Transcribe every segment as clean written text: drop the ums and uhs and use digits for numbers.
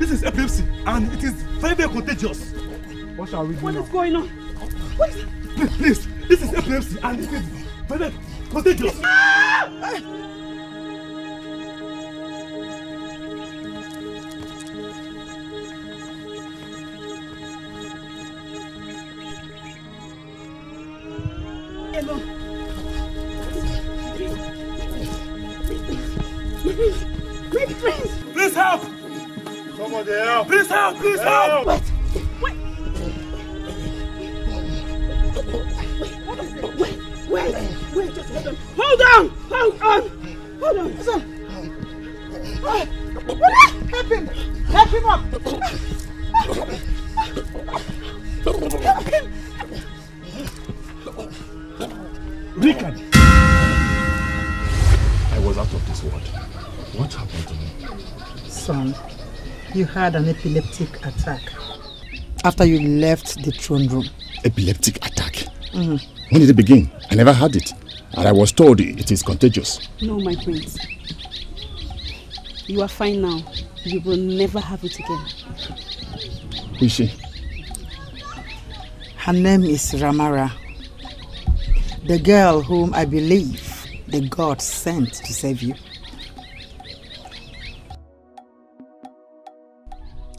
This is epilepsy and it is very, very contagious. What shall we do? What now? is going on? What is Please, this is epilepsy and it is very, very contagious. Please help! Somebody help! Please help! Please help! Wait! Wait, just hold on! Hold on! Help him! Help him up! Help him! Rican! I was out of this world. What happened to me? Son, you had an epileptic attack after you left the throne room. Epileptic attack? When did it begin? I never had it. And I was told it is contagious. No, my prince. You are fine now. You will never have it again. Who is she? Her name is Ramara. The girl whom I believe the god sent to save you.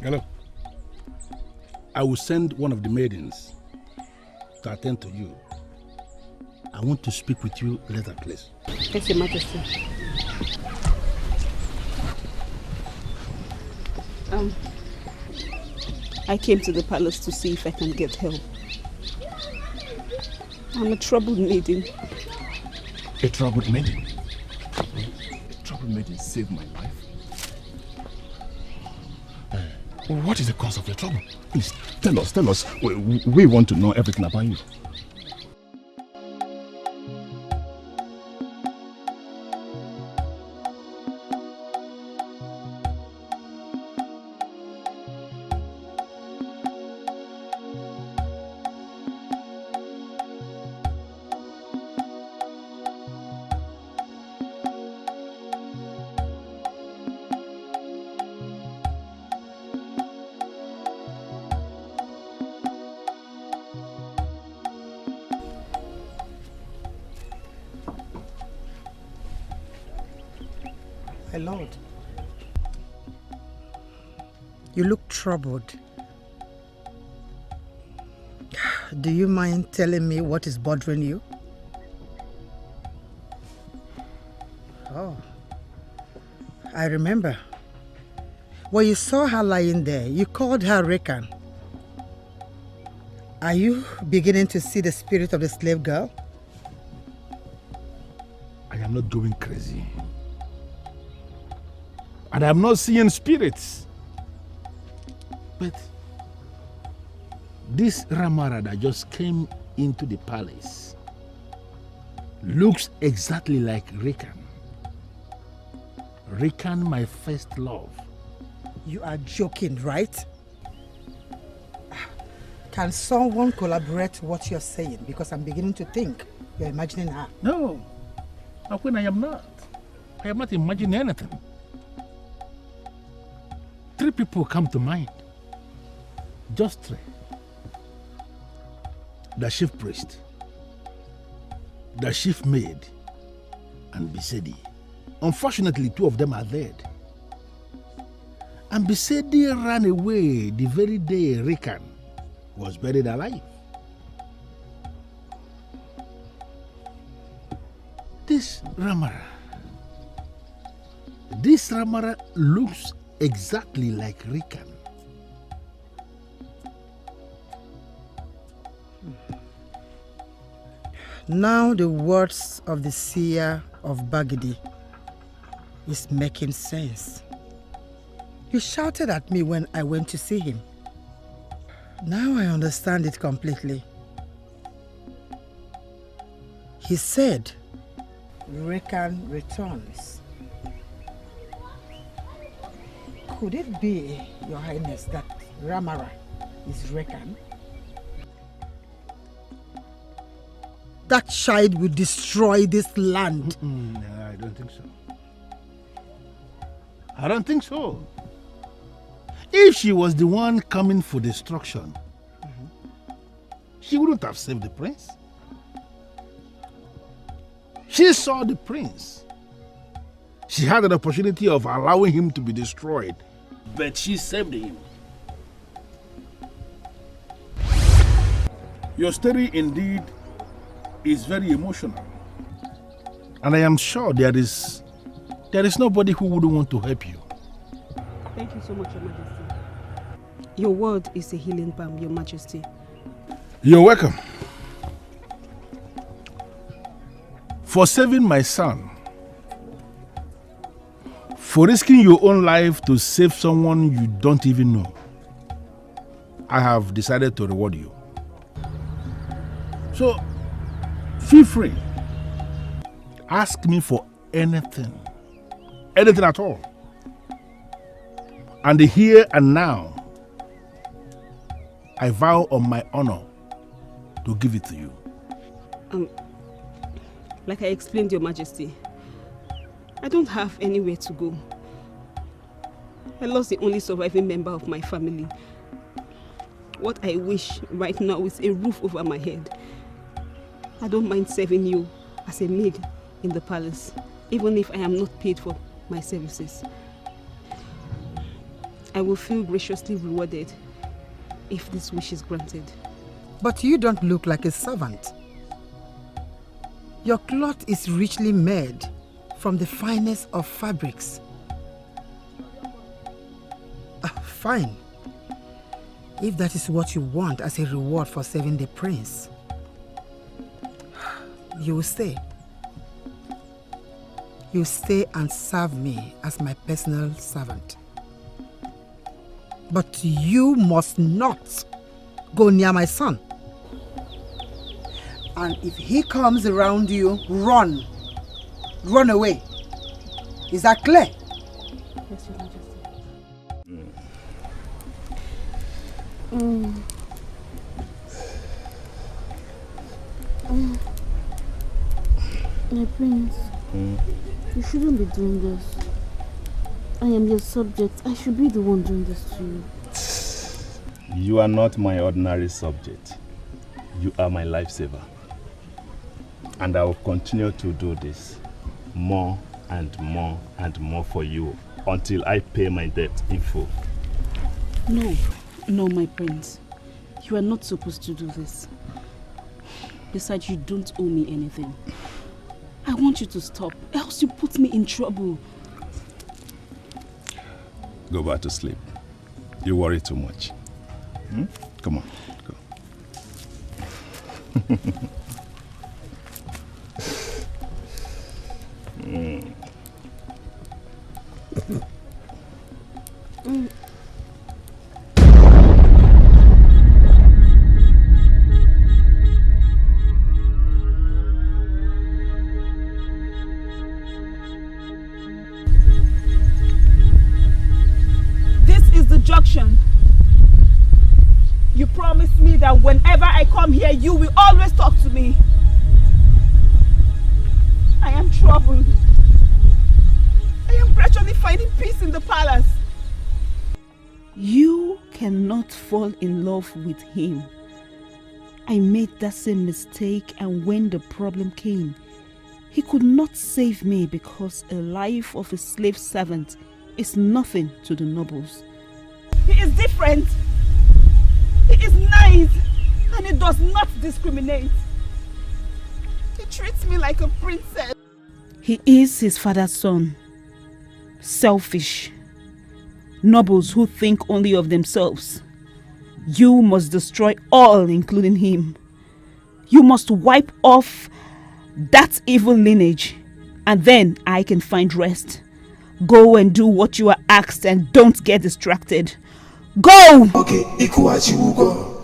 Hello. I will send one of the maidens to attend to you. I want to speak with you later, please. Yes, Your Majesty. I came to the palace to see if I can get help. I'm a troubled maiden. A troubled maiden? A troubled maiden saved my life? What is the cause of your trouble? Please, tell us. We want to know everything about you. My lord, you look troubled. Do you mind telling me what is bothering you? Oh, I remember. When you saw her lying there, you called her Rekan. Are you beginning to see the spirit of the slave girl? I am not going crazy. And I'm not seeing spirits. But this Ramara that just came into the palace looks exactly like Rikan. Rikan, my first love. You are joking, right? Can someone collaborate what you're saying? Because I'm beginning to think you're imagining her. No, when I am not. I am not imagining anything. 3 people come to mind. Just 3. The chief priest, the chief maid, and Bisedi. Unfortunately, 2 of them are dead. And Bisedi ran away the very day Rikan was buried alive. This Ramara looks exactly like Rikan. Now the words of the seer of Bagidi is making sense. You shouted at me when I went to see him. Now I understand it completely. He said, Rekan returns. Could it be, Your Highness, that Ramara is Rekan? That child will destroy this land. No, I don't think so. I don't think so. If she was the one coming for destruction, she wouldn't have saved the prince. She saw the prince. She had an opportunity of allowing him to be destroyed, but she saved him. Your story indeed is very emotional. And I am sure there is nobody who wouldn't want to help you. Thank you so much, Your Majesty. Your word is a healing balm, Your Majesty. You're welcome. For saving my son, for risking your own life to save someone you don't even know, I have decided to reward you. So, feel free. Ask me for anything. Anything at all. And here and now, I vow on my honor to give it to you. Like I explained, Your Majesty, I don't have anywhere to go. I lost the only surviving member of my family. What I wish right now is a roof over my head. I don't mind serving you as a maid in the palace, even if I am not paid for my services. I will feel graciously rewarded if this wish is granted. But you don't look like a servant. Your cloth is richly made from the finest of fabrics. Fine. If that is what you want as a reward for saving the prince, you will stay. You stay and serve me as my personal servant. But you must not go near my son. And if he comes around you, run. Run away. Is that clear? Yes, Your Majesty. My prince, you shouldn't be doing this. I am your subject. I should be the one doing this to you. You are not my ordinary subject. You are my lifesaver. And I will continue to do this more and more and more for you until I pay my debt in full. No, my prince. You are not supposed to do this. Besides, you don't owe me anything. I want you to stop, else you put me in trouble. Go back to sleep. You worry too much. Come on, go. This is the junction. You promised me that whenever I come here, you will always talk to me. I am troubled. I am gradually finding peace in the palace. You cannot fall in love with him. I made that same mistake, and when the problem came, he could not save me because a life of a slave servant is nothing to the nobles. He is different. He is nice, and he does not discriminate. He treats me like a princess. He is his father's son. Selfish. Nobles who think only of themselves. You must destroy all, including him. You must wipe off that evil lineage, and then I can find rest. Go and do what you are asked and don't get distracted. Go! Okay, go.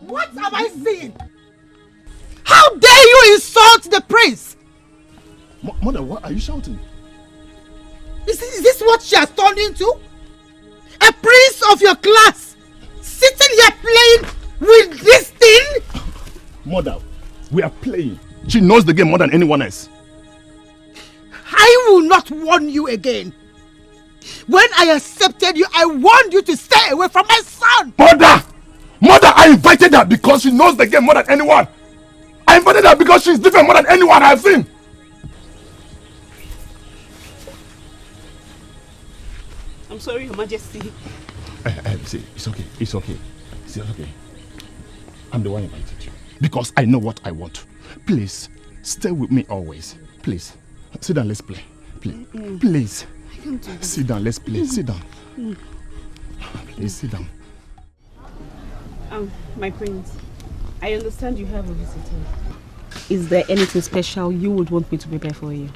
What am I seeing? How dare you insult the prince? Mother, what are you shouting? Is this what she has turned into? A prince of your class sitting here playing with this thing? Mother, we are playing. She knows the game more than anyone else. I will not warn you again. When I accepted you, I warned you to stay away from my son. Mother! Mother, I invited her because she knows the game more than anyone. I invited her because she's different more than anyone I've seen. I'm sorry, Your Majesty. See, it's okay. It's okay. See, it's okay. I'm the one who invited you. Because I know what I want. Please, stay with me always. Please. Sit down, let's play. Please. Please. I can't do this. Sit down, let's play. Sit down. Please, sit down. My prince, I understand you have a visitor. Is there anything special you would want me to prepare for you?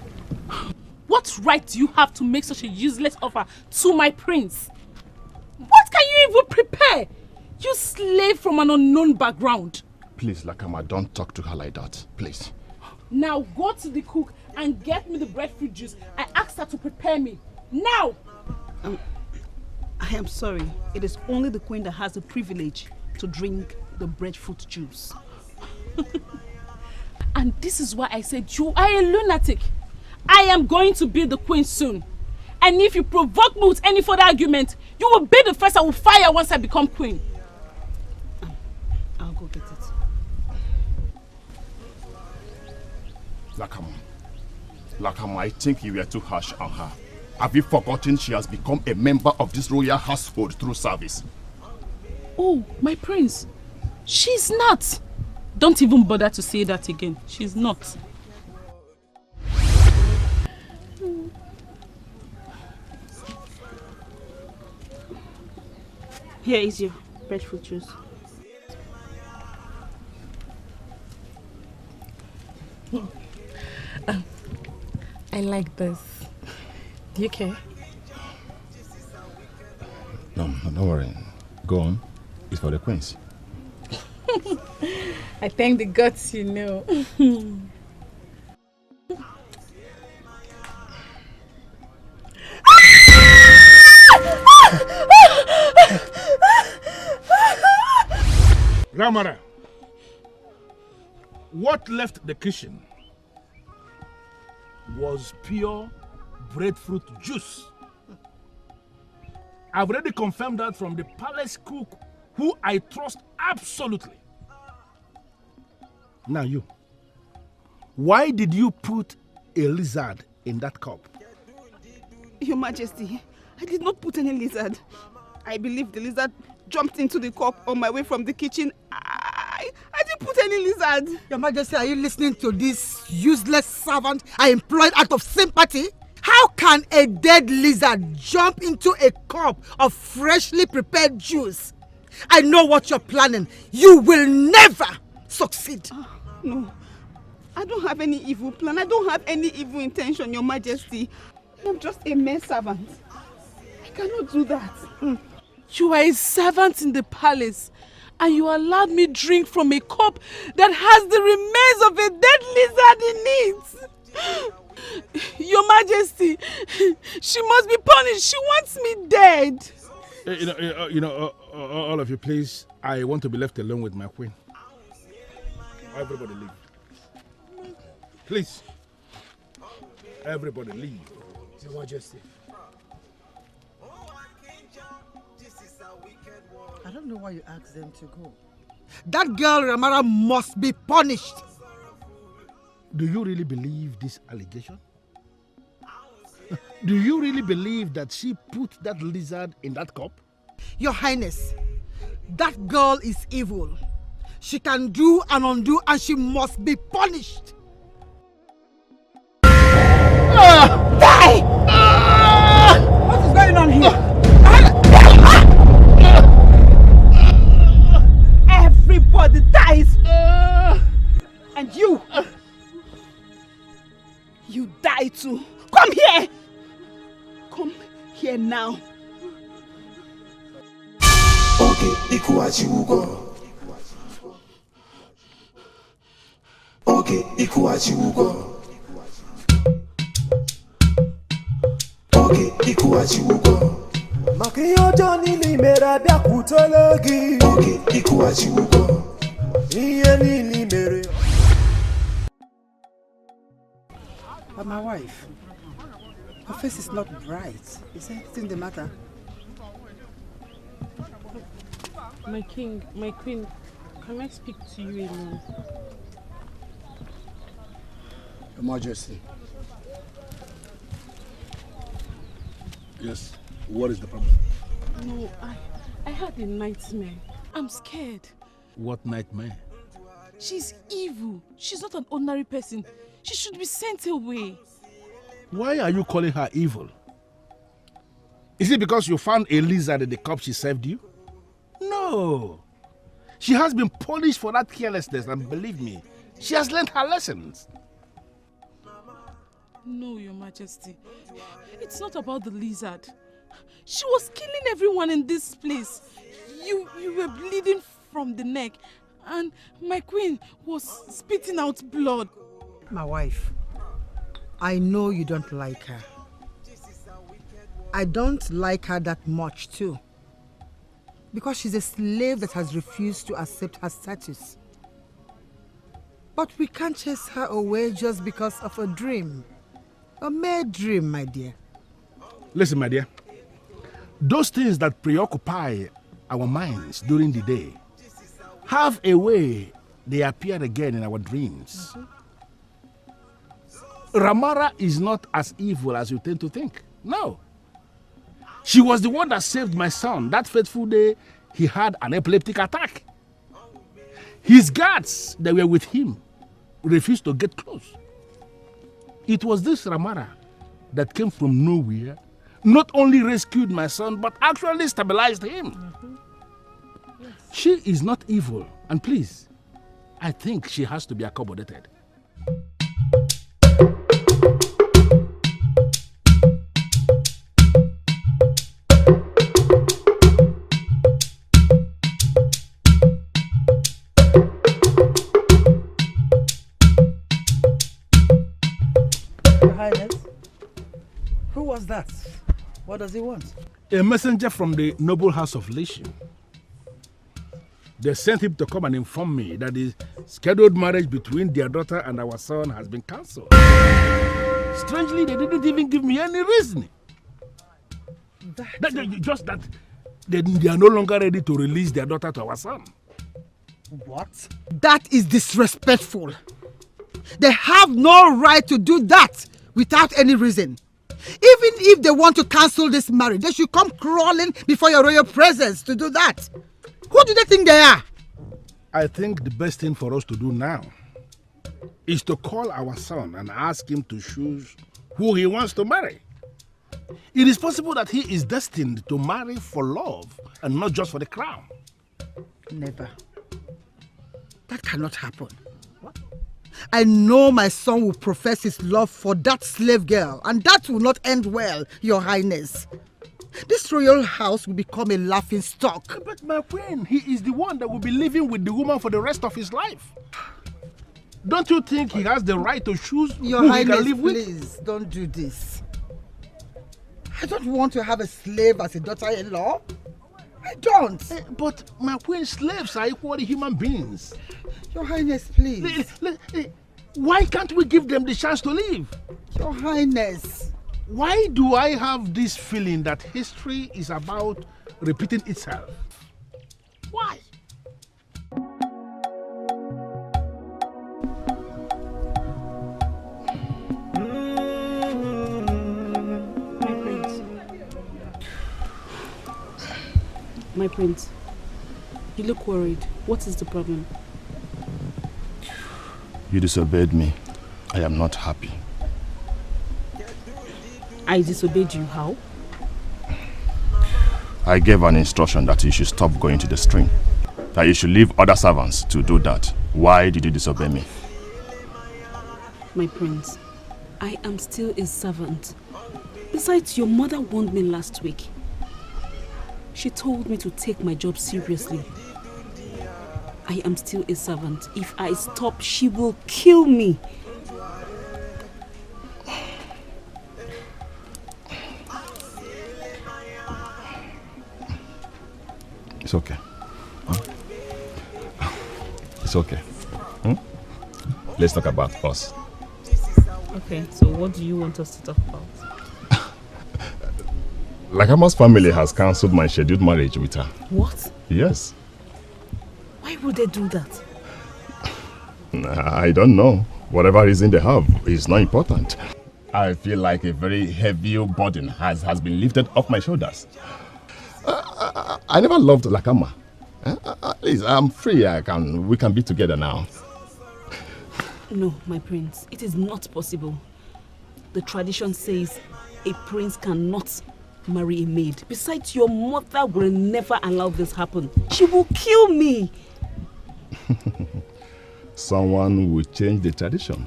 What right do you have to make such a useless offer to my prince? What can you even prepare? You slave from an unknown background. Please, Lakama, don't talk to her like that. Please. Now go to the cook and get me the breadfruit juice I asked her to prepare me. Now! I am sorry. It is only the queen that has the privilege to drink the breadfruit juice. And this is why I said you are a lunatic. I am going to be the queen soon. And if you provoke me with any further argument, you will be the first I will fire once I become queen. I'll go get it. Lakama, I think you were too harsh on her. Have you forgotten she has become a member of this royal household through service? Oh, my prince. She's not. Don't even bother to say that again. She's not. Here is your breadfruit juice. I like this. Do you care? No, don't worry. Go on. It's for the queens. I thank the gods you know. Grandmother, what left the kitchen was pure breadfruit juice. I've already confirmed that from the palace cook, who I trust absolutely. Now you, why did you put a lizard in that cup? Your Majesty, I did not put any lizard. I believe the lizard jumped into the cup on my way from the kitchen. I didn't put any lizard. Your Majesty, are you listening to this useless servant I employed out of sympathy? How can a dead lizard jump into a cup of freshly prepared juice? I know what you're planning. You will never succeed. No, I don't have any evil plan. I don't have any evil intention, Your Majesty. I'm just a mere servant. I cannot do that. You are a servant in the palace, and you allowed me drink from a cup that has the remains of a dead lizard in it. Your Majesty, she must be punished. She wants me dead. All of you, please. I want to be left alone with my queen. Everybody leave. Please. Everybody leave. Your Majesty. I don't know why you asked them to go. That girl Ramara must be punished. Do you really believe this allegation? Do you really believe that she put that lizard in that cup? Your Highness, that girl is evil. She can do and undo, and she must be punished. Die! What is going on here? Everybody dies! And you! You die too! Come here! Come here now. Okay, ikuachiugo. Okay, ikuachiugo. Okay, ikuachiugo. Makiyo Johnny ni mera bia kutologi. Okay, ikuachiugo. Iye ni mere. But my wife, her face is not bright. Is anything the matter? My king, my queen, can I speak to you alone? Your Majesty. Yes, what is the problem? No, I had a nightmare. I'm scared. What nightmare? She's evil. She's not an ordinary person. She should be sent away. Why are you calling her evil? Is it because you found a lizard in the cup she served you? No. She has been punished for that carelessness, and believe me, she has learned her lessons. No, Your Majesty. It's not about the lizard. She was killing everyone in this place. You were bleeding from the neck, and my queen was spitting out blood. My wife, I know you don't like her. I don't like her that much too. Because she's a slave that has refused to accept her status. But we can't chase her away just because of a dream. A mere dream, my dear. Listen, my dear. Those things that preoccupy our minds during the day have a way they appear again in our dreams. Ramara is not as evil as you tend to think. No. She was the one that saved my son that fateful day he had an epileptic attack. His guards that were with him refused to get close. It was this Ramara that came from nowhere, not only rescued my son, but actually stabilized him. Yes. She is not evil, and please, I think she has to be accommodated. Who was that? What does he want? A messenger from the noble house of Lation. They sent him to come and inform me that the scheduled marriage between their daughter and our son has been cancelled. Strangely, they didn't even give me any reasoning. Just that they are no longer ready to release their daughter to our son. What? That is disrespectful. They have no right to do that without any reason. Even if they want to cancel this marriage, they should come crawling before your royal presence to do that. Who do they think they are? I think the best thing for us to do now is to call our son and ask him to choose who he wants to marry. It is possible that he is destined to marry for love and not just for the crown. Never. That cannot happen. What? I know my son will profess his love for that slave girl, and that will not end well, Your Highness. This royal house will become a laughing stock. But my queen, he is the one that will be living with the woman for the rest of his life. Don't you think he has the right to choose Your who Highness, he can live with? Please, don't do this. I don't want to have a slave as a daughter-in-law. I don't. But my queen, slaves are equally human beings. Your Highness, please. Why can't we give them the chance to live? Your Highness. Why do I have this feeling that history is about repeating itself? Why? My prince, you look worried. What is the problem? You disobeyed me. I am not happy. I disobeyed you. How? I gave an instruction that you should stop going to the stream. That you should leave other servants to do that. Why did you disobey me? My prince, I am still a servant. Besides, your mother warned me last week. She told me to take my job seriously. I am still a servant. If I stop, she will kill me. It's okay. It's okay. Let's talk about us. Okay, so what do you want us to talk about? Lakama's family has cancelled my scheduled marriage with her. What? Yes. Why would they do that? I don't know. Whatever reason they have is not important. I feel like a very heavy burden has been lifted off my shoulders. I never loved Lakama. Please, I'm free. We can be together now. No, my prince. It is not possible. The tradition says a prince cannot marry a maid. Besides, your mother will never allow this happen. She will kill me. Someone will change the tradition.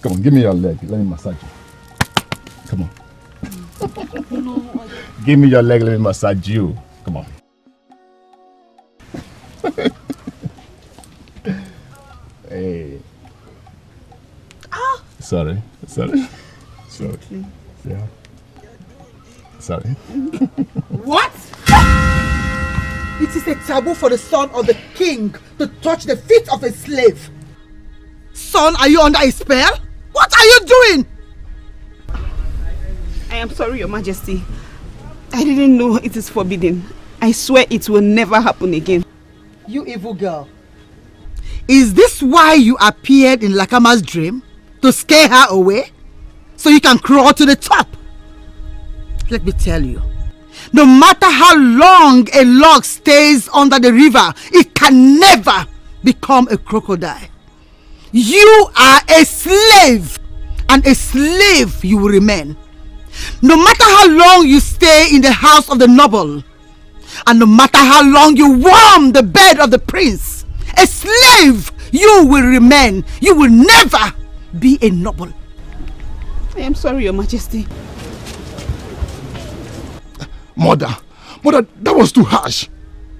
Come on, give me your leg. Let me massage you. Come on. No, Give me your leg. Let me massage you. Come on. Hey. Sorry. Yeah. Sorry. What? It is a taboo for the son of the king to touch the feet of a slave. Son, are you under a spell? What are you doing? I am sorry, Your Majesty. I didn't know it is forbidden. I swear it will never happen again. You evil girl. Is this why you appeared in Lakama's dream? To scare her away? So you can crawl to the top? Let me tell you. No matter how long a log stays under the river, it can never become a crocodile. You are a slave, and a slave you will remain. No matter how long you stay in the house of the noble, and no matter how long you warm the bed of the prince, a slave you will remain. You will never be a noble. I am sorry, Your Majesty. Mother, that was too harsh.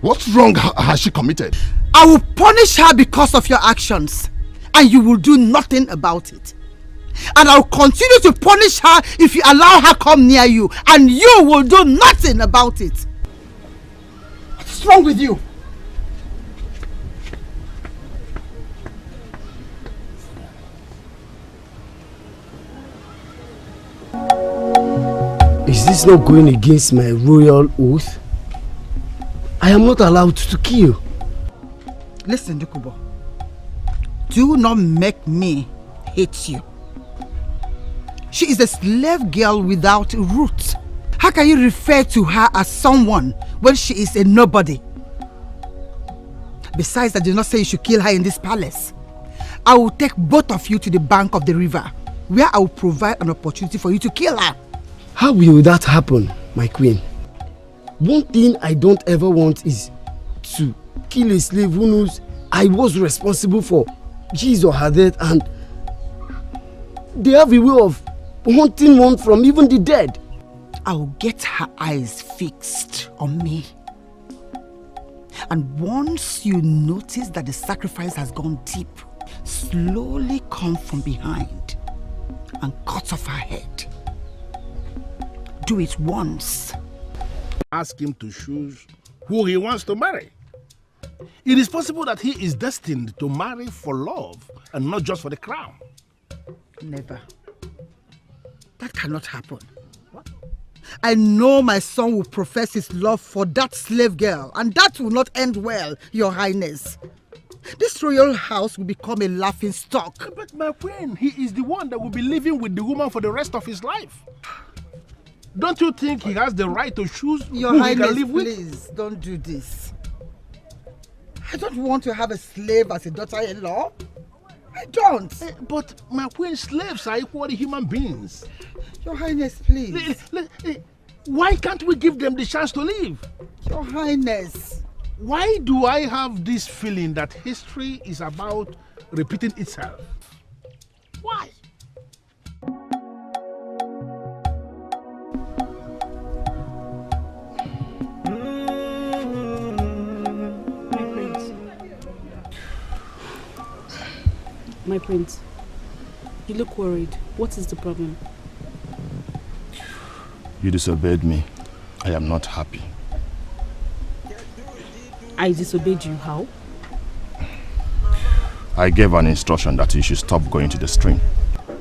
What wrong has she committed? I will punish her because of your actions, and you will do nothing about it. And I will continue to punish her if you allow her come near you, and you will do nothing about it. What's wrong with you? Is this not going against my royal oath? I am not allowed to kill. Listen, Dukubo. Do not make me hate you. She is a slave girl without roots. How can you refer to her as someone when she is a nobody? Besides, I did not say you should kill her in this palace. I will take both of you to the bank of the river, where I will provide an opportunity for you to kill her. How will that happen, my queen? One thing I don't ever want is to kill a slave who knows I was responsible for his or her death, and they have a way of hunting one from even the dead. I will get her eyes fixed on me. And once you notice that the sacrifice has gone deep, slowly come from behind and cut off her head. Do it once. Ask him to choose who he wants to marry. It is possible that he is destined to marry for love and not just for the crown. Never. That cannot happen. What? I know my son will profess his love for that slave girl, and that will not end well, Your Highness. This royal house will become a laughing stock. But my queen, he is the one that will be living with the woman for the rest of his life. Don't you think he has the right to choose Your who Highness, he can live with? Please, don't do this. I don't want to have a slave as a daughter-in-law. I don't. But my queen, slaves are equally human beings. Your Highness, please. Why can't we give them the chance to live? Your Highness. Why do I have this feeling that history is about repeating itself? Why? My prince, you look worried. What is the problem? You disobeyed me. I am not happy. I disobeyed you, how? I gave an instruction that you should stop going to the stream.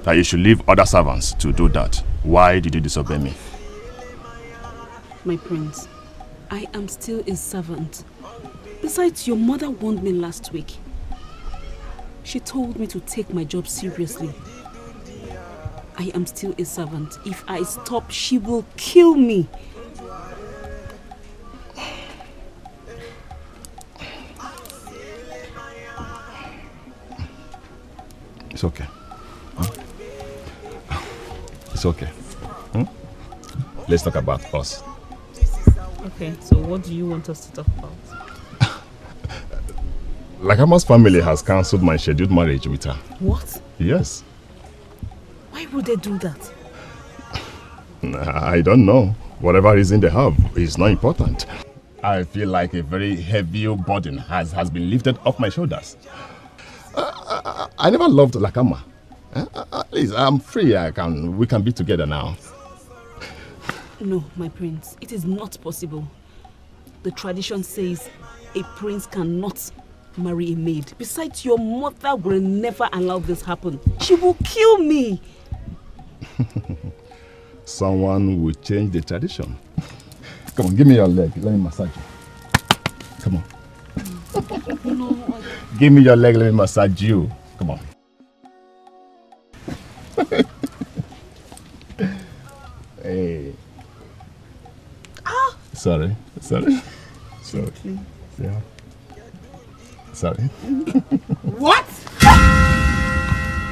That you should leave other servants to do that. Why did you disobey me? My prince, I am still a servant. Besides, your mother warned me last week. She told me to take my job seriously. I am still a servant. If I stop, she will kill me. It's okay. It's okay. Let's talk about us. Okay, so what do you want us to talk about? Lakama's family has cancelled my scheduled marriage with her. What? Yes. Why would they do that? I don't know. Whatever reason they have is not important. I feel like a very heavy burden has been lifted off my shoulders. I never loved Lakama. Please, I'm free. We can be together now. No, my prince. It is not possible. The tradition says a prince cannot marry a maid. Besides, your mother will never allow this happen. She will kill me. Someone will change the tradition. Come on, give me your leg. Let me massage you. Come on. No. Give me your leg. Let me massage you. Come on. Hey. Sorry. Yeah. Sorry. What?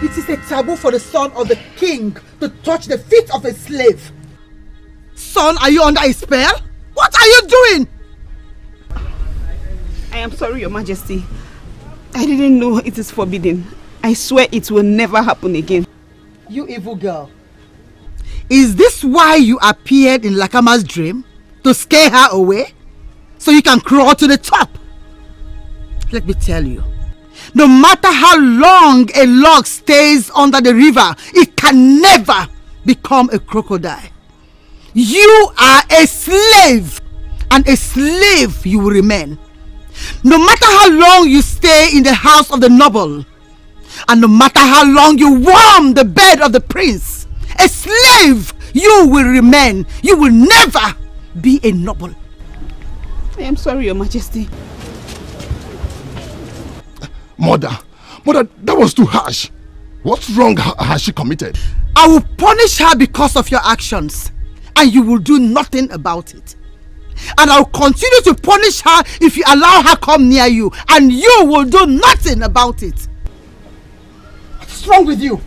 It is a taboo for the son of the king to touch the feet of a slave. Son, are you under a spell? What are you doing? I am sorry, Your Majesty. I didn't know it is forbidden. I swear it will never happen again. You evil girl. Is this why you appeared in Lakama's dream? To scare her away? So you can crawl to the top? Let me tell you. No matter how long a log stays under the river, it can never become a crocodile. You are a slave, and a slave you will remain. No matter how long you stay in the house of the noble, and no matter how long you warm the bed of the prince, a slave you will remain. You will never be a noble. I am sorry, Your Majesty. Mother, that was too harsh. What wrong has she committed? I will punish her because of your actions, and you will do nothing about it. And I will continue to punish her if you allow her come near you, and you will do nothing about it. What's wrong with you?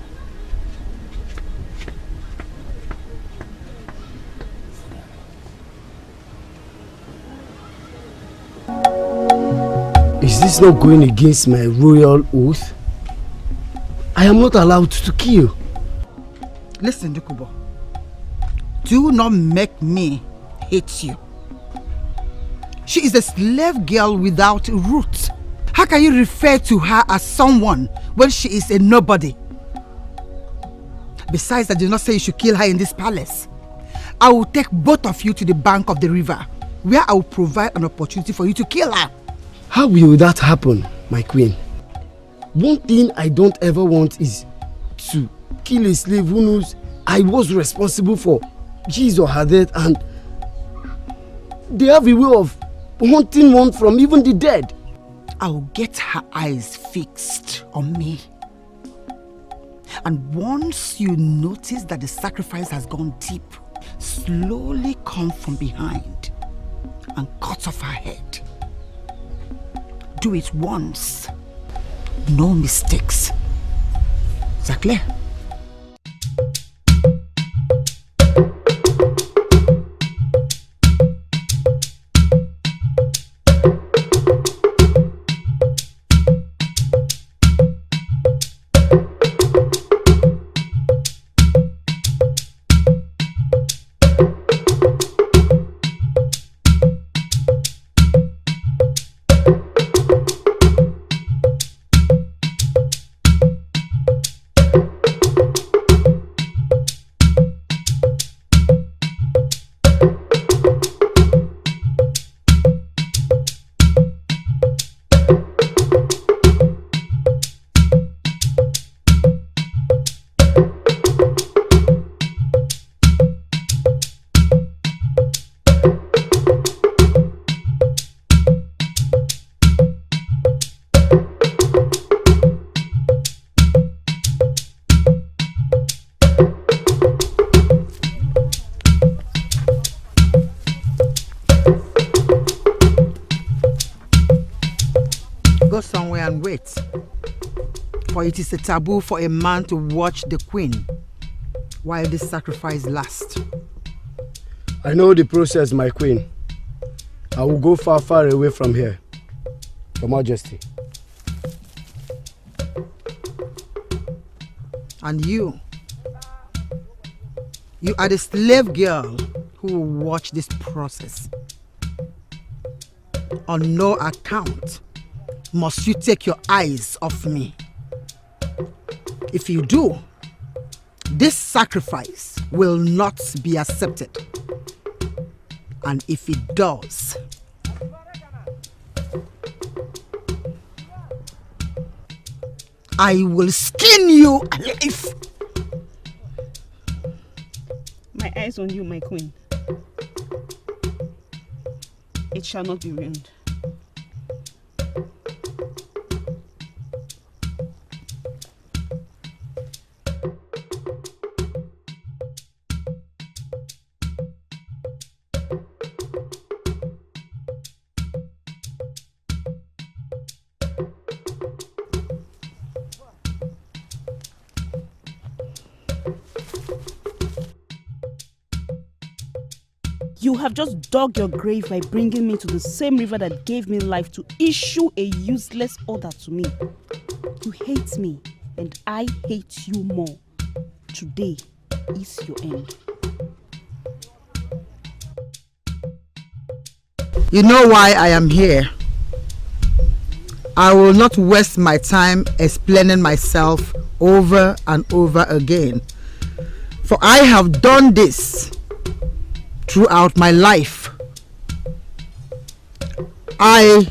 Is this not going against my royal oath? I am not allowed to kill. Listen, Dukubo. Do not make me hate you. She is a slave girl without roots. How can you refer to her as someone when she is a nobody? Besides, I did not say you should kill her in this palace. I will take both of you to the bank of the river, where I will provide an opportunity for you to kill her. How will that happen, my queen? One thing I don't ever want is to kill a slave who knows I was responsible for his or her death, and they have a way of hunting one from even the dead. I will get her eyes fixed on me. And once you notice that the sacrifice has gone deep, slowly come from behind and cut off her head. Do it once. No mistakes. Is that clear? wait. For it is a taboo for a man to watch the queen while this sacrifice lasts. I know the process, my queen. I will go far, far away from here. Your Majesty. And you are the slave girl who will watch this process. On no account must you take your eyes off me. If you do, this sacrifice will not be accepted. And if it does, I will skin you alive. My eyes on you, my queen. It shall not be ruined. You have just dug your grave by bringing me to the same river that gave me life to issue a useless order to me. You hate me, and I hate you more. Today is your end. You know why I am here. I will not waste my time explaining myself over and over again. For I have done this throughout my life. Help!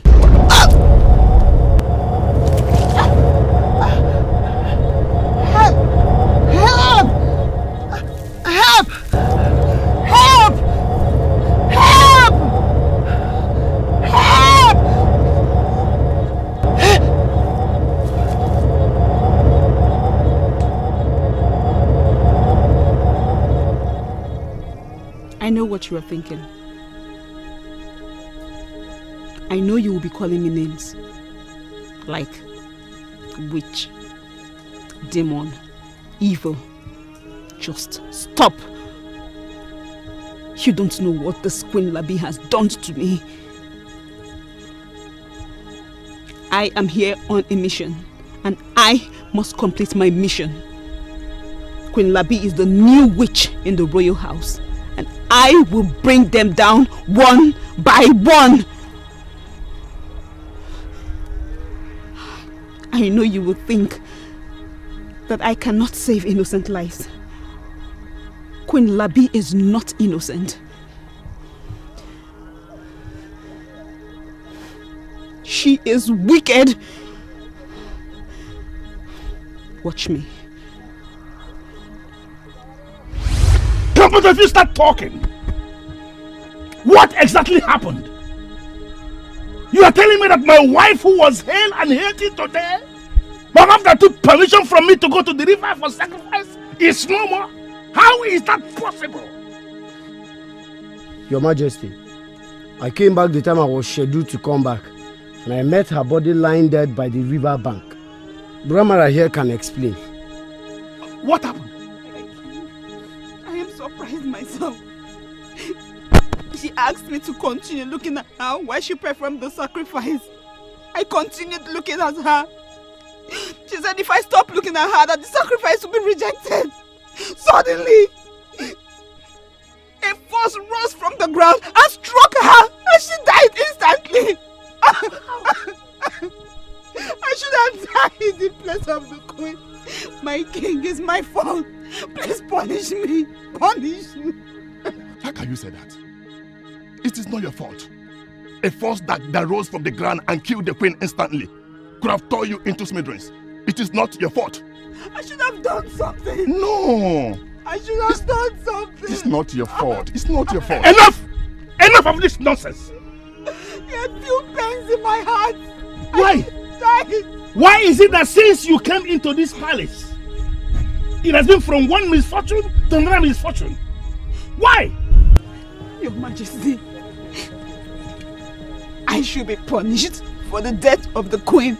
I know what you are thinking. I know you will be calling me names like witch, demon, evil. Just stop. You don't know what this Queen Labi has done to me. I am here on a mission, and I must complete my mission. Queen Labi is the new witch in the royal house, and I will bring them down one by one. I know you will think that I cannot save innocent lives. Queen Labi is not innocent. She is wicked. Watch me. But if you start talking, what exactly happened? You are telling me that my wife, who was hale and healthy today, but after took permission from me to go to the river for sacrifice, is no more? How is that possible? Your Majesty, I came back the time I was scheduled to come back, and I met her body lying dead by the river bank. Bramara here can explain. What happened? I am surprised myself. She asked me to continue looking at her while she performed the sacrifice. I continued looking at her. She said if I stop looking at her, that the sacrifice will be rejected. Suddenly, a force rose from the ground and struck her, and she died instantly. I should have died in the place of the queen. My king, is my fault. Please punish me. Punish me. How can you say that? It is not your fault. A force that rose from the ground and killed the queen instantly could have torn you into smithereens. It is not your fault. I should have done something. No. I should have done something. It's not your fault. It's not your fault. Enough! Enough of this nonsense. There are few pains in my heart. Why? I died. Why is it that since you came into this palace, it has been from one misfortune to another misfortune? Why? Your Majesty, I should be punished for the death of the queen.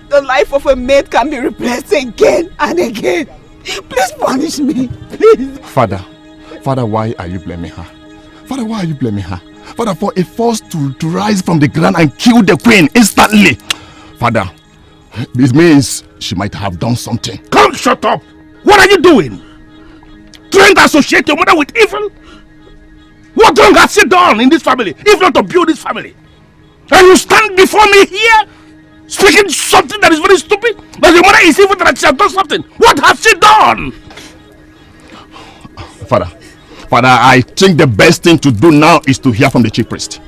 The life of a maid can be replaced again and again. Please punish me, please. Father, why are you blaming her? Father, why are you blaming her? Father, for a force to rise from the ground and kill the queen instantly. Father, this means she might have done something. Come, shut up! What are you doing? Trying to associate your mother with evil? What wrong has she done in this family, if not to build this family? And you stand before me here, speaking something that is very stupid? That your mother is evil, that she has done something. What has she done? Father, I think the best thing to do now is to hear from the chief priest.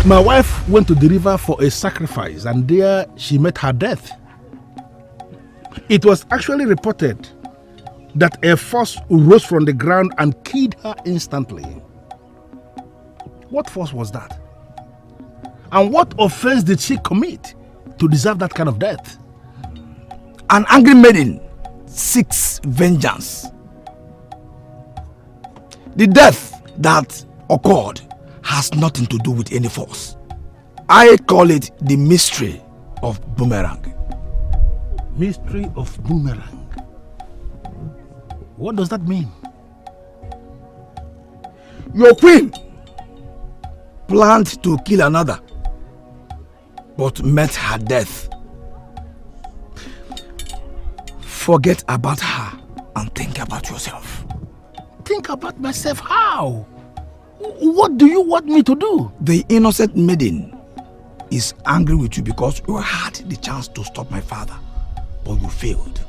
My wife went to the river for a sacrifice, and there she met her death. It was actually reported that a force rose from the ground and killed her instantly. What force was that? And what offense did she commit to deserve that kind of death? An angry maiden seeks vengeance. The death that occurred has nothing to do with any force. I call it the mystery of boomerang. Mystery of boomerang. What does that mean? Your queen planned to kill another, but met her death. Forget about her and think about yourself. Think about myself how? What do you want me to do? The innocent maiden is angry with you because you had the chance to stop my father, but you failed.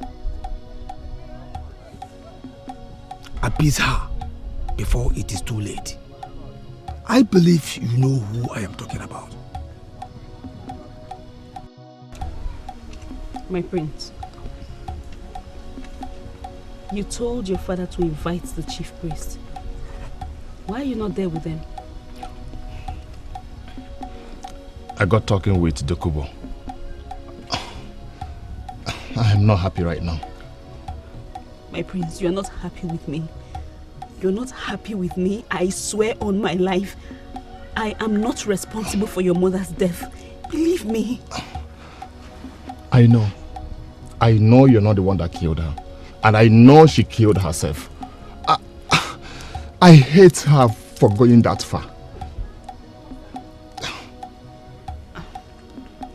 Appease her before it is too late. I believe you know who I am talking about. My prince, you told your father to invite the chief priest. Why are you not there with them? I got talking with Dokubo. I am not happy right now. My prince, you're not happy with me. You're not happy with me. I swear on my life, I am not responsible for your mother's death. Believe me. I know. I know you're not the one that killed her. And I know she killed herself. I hate her for going that far.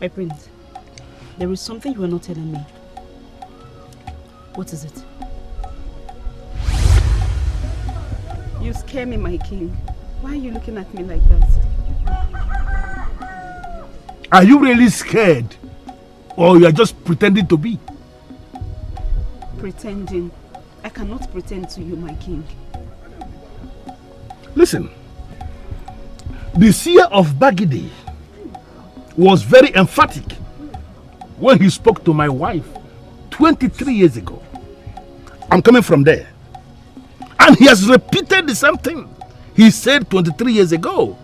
My prince, there is something you are not telling me. What is it? You scare me, my king. Why are you looking at me like that? Are you really scared? Or you are just pretending to be? Pretending? I cannot pretend to you, my king. Listen, the seer of Bagidi was very emphatic when he spoke to my wife 23 years ago. I'm coming from there. And he has repeated the same thing he said 23 years ago.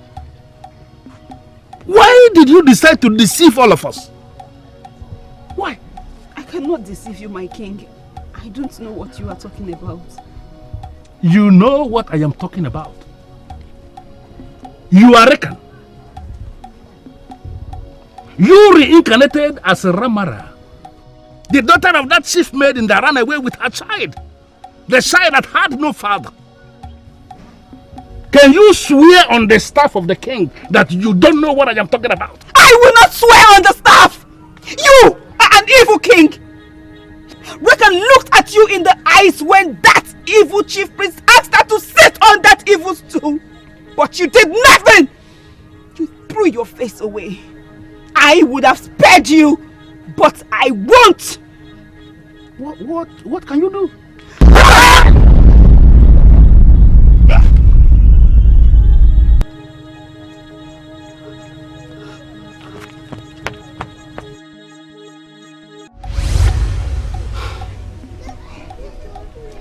Why did you decide to deceive all of us? Why? I cannot deceive you, my king. I don't know what you are talking about. You know what I am talking about. You are reckoned. You reincarnated as a Ramara, the daughter of that chief maiden that ran away with her child, the child that had no father. Can you swear on the staff of the king that you don't know what I am talking about? I will not swear on the staff! You are an evil king! Reckon looked at you in the eyes when that evil chief priest asked her to sit on that evil stool. But you did nothing! You threw your face away. I would have spared you, but I won't! What can you do?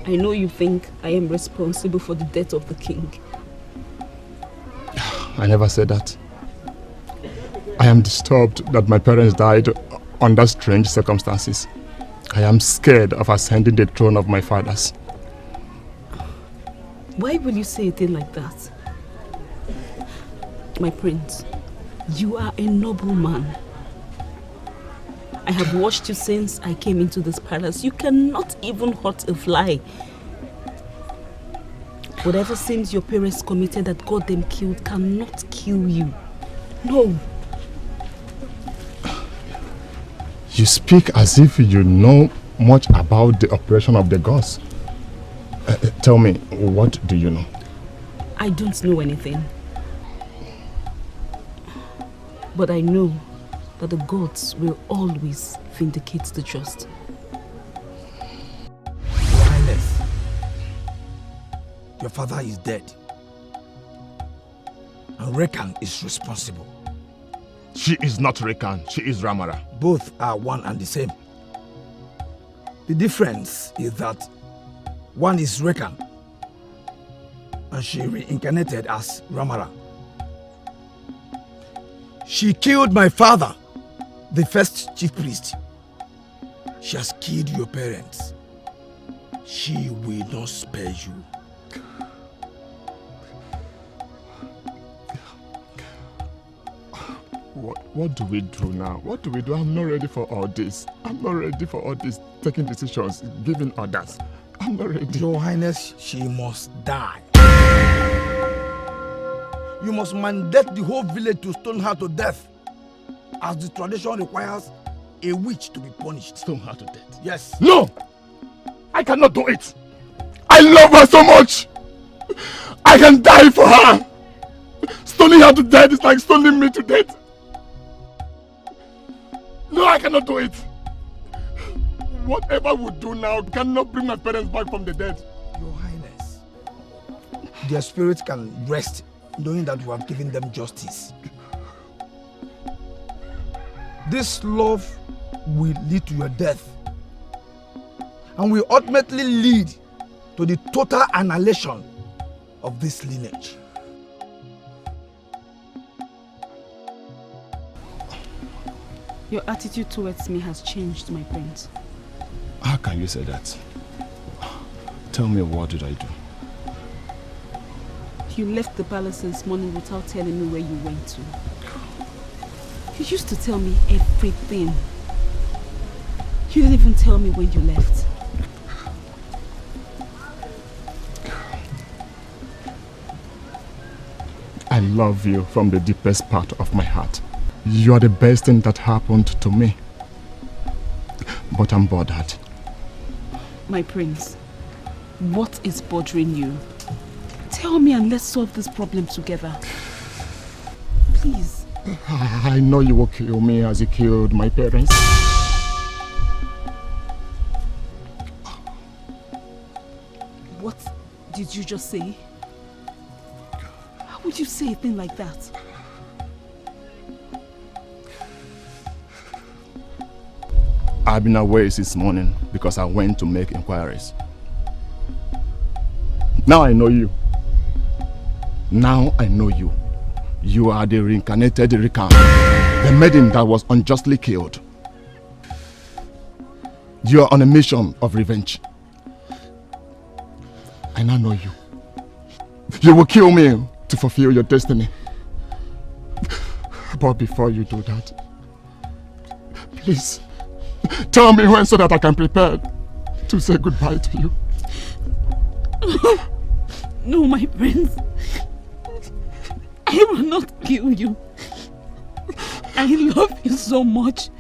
I know you think I am responsible for the death of the king. I never said that. I am disturbed that my parents died under strange circumstances. I am scared of ascending the throne of my fathers. Why will you say a thing like that? My prince, you are a noble man. I have watched you since I came into this palace. You cannot even hurt a fly. Whatever sins your parents committed that got them killed cannot kill you. No. You speak as if you know much about the operation of the gods. Tell me, what do you know? I don't know anything. But I know that the gods will always vindicate the just. Your Highness, your father is dead. And Rekan is responsible. She is not Rekan, she is Ramara. Both are one and the same. The difference is that one is Rekan and she reincarnated as Ramara. She killed my father, the first chief priest. She has killed your parents. She will not spare you. What do we do now? What do we do? I'm not ready for all this. I'm not ready for all this, taking decisions, giving orders. I'm not ready. Your Highness, she must die. You must mandate the whole village to stone her to death, as the tradition requires a witch to be punished. Stone her to death? Yes. No! I cannot do it! I love her so much! I can die for her! Stoning her to death is like stoning me to death. No, I cannot do it. Whatever we do now cannot bring my parents back from the dead. Your Highness, their spirits can rest knowing that you have given them justice. This love will lead to your death and will ultimately lead to the total annihilation of this lineage. Your attitude towards me has changed, my prince. How can you say that? Tell me, what did I do? You left the palace this morning without telling me where you went to. You used to tell me everything. You didn't even tell me when you left. I love you from the deepest part of my heart. You are the best thing that happened to me. But I'm bothered. My prince, what is bothering you? Tell me and let's solve this problem together. Please. I know you will kill me as you killed my parents. What did you just say? How would you say a thing like that? I've been away since morning because I went to make inquiries. Now I know you. Now I know you. You are the reincarnated Rekan, the maiden that was unjustly killed. You are on a mission of revenge. I now know you. You will kill me to fulfill your destiny. But before you do that, please, tell me when so that I can prepare to say goodbye to you. No, my prince. I will not kill you. I love you so much.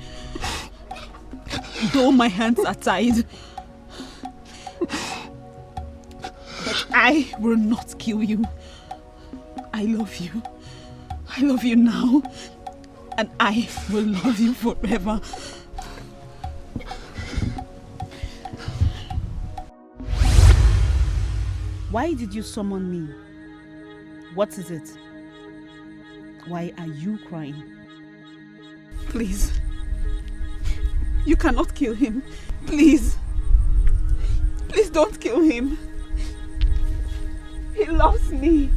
Though my hands are tied. But I will not kill you. I love you. I love you now. And I will love you forever. Why did you summon me? What is it? Why are you crying? Please. You cannot kill him. Please. Please don't kill him. He loves me.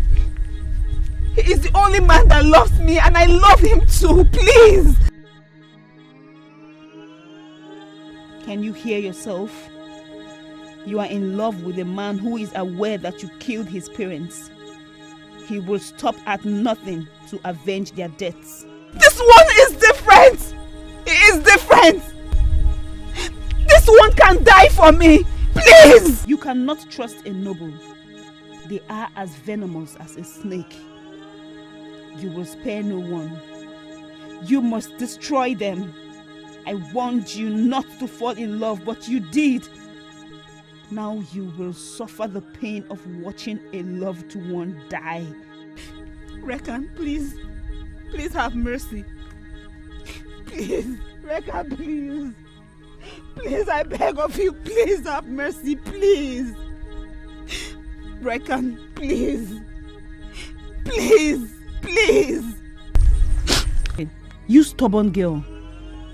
He is the only man that loves me and I love him too. Please. Can you hear yourself? You are in love with a man who is aware that you killed his parents. He will stop at nothing to avenge their deaths. This one is different! He is different! one can die for me. Please! You cannot trust a noble. They are as venomous as a snake. You will spare no one. You must destroy them. I warned you not to fall in love, but you did. Now you will suffer the pain of watching a loved one die. Rekan, please. Please have mercy. Please. Rekan, please. Please, I beg of you. Please have mercy. Please. Rekan, please. Please. Please. You stubborn girl.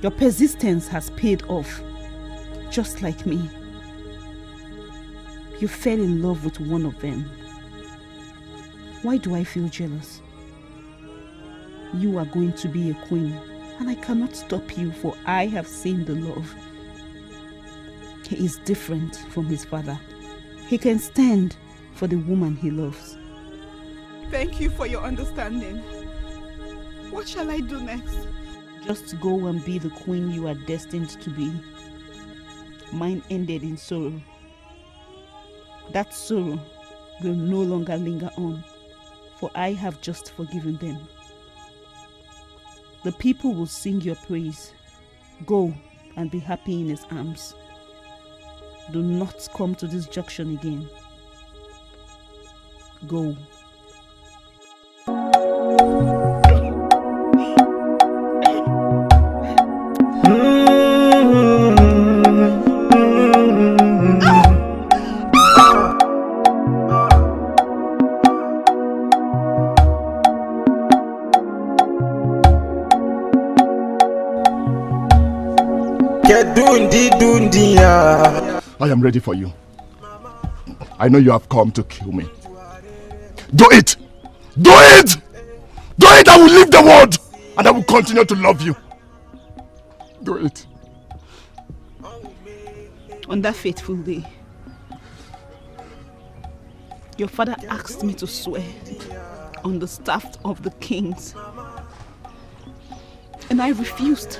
Your persistence has paid off. Just like me. You fell in love with one of them. Why do I feel jealous? You are going to be a queen, and I cannot stop you, for I have seen the love. He is different from his father. He can stand for the woman he loves. Thank you for your understanding. What shall I do next? Just go and be the queen you are destined to be. Mine ended in sorrow. That sorrow will no longer linger on, for I have just forgiven them. The people will sing your praise. Go and be happy in his arms. Do not come to this junction again. Go. I am ready for you. I know you have come to kill me. Do it! Do it! Do it! I will leave the world and I will continue to love you. Do it. On that fateful day, your father asked me to swear on the staff of the kings. And I refused.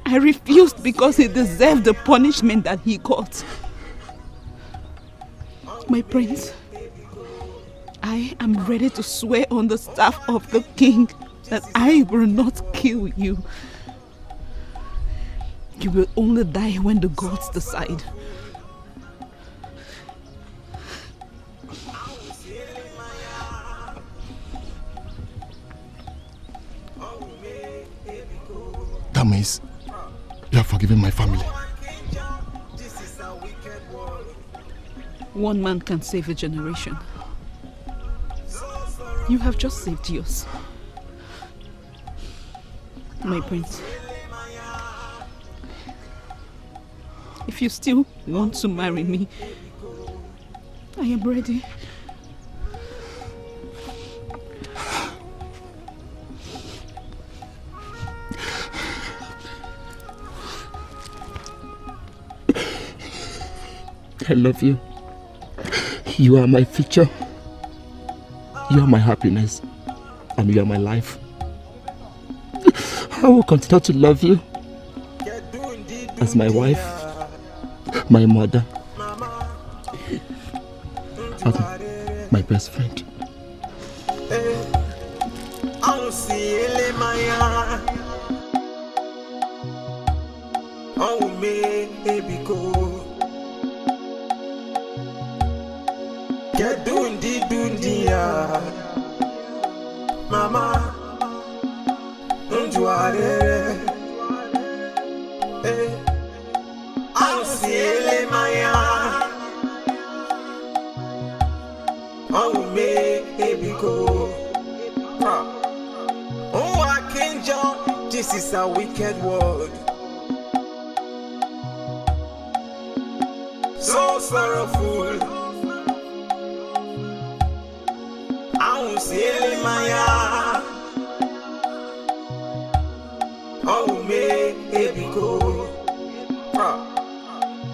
I refused because he deserved the punishment that he got. My prince, I am ready to swear on the staff of the king that I will not kill you. You will only die when the gods decide. That means you have forgiven my family. One man can save a generation. You have just saved yours. My prince, if you still want to marry me, I am ready. I love you. You are my future. You are my happiness. And you are my life. I will continue to love you as my wife, my mother, and my best friend. Mama, don't you worry. I'll see Maya. Oh, baby, go. Oh, I can't jump. This is a wicked world. So sorrowful. I won't see Maya.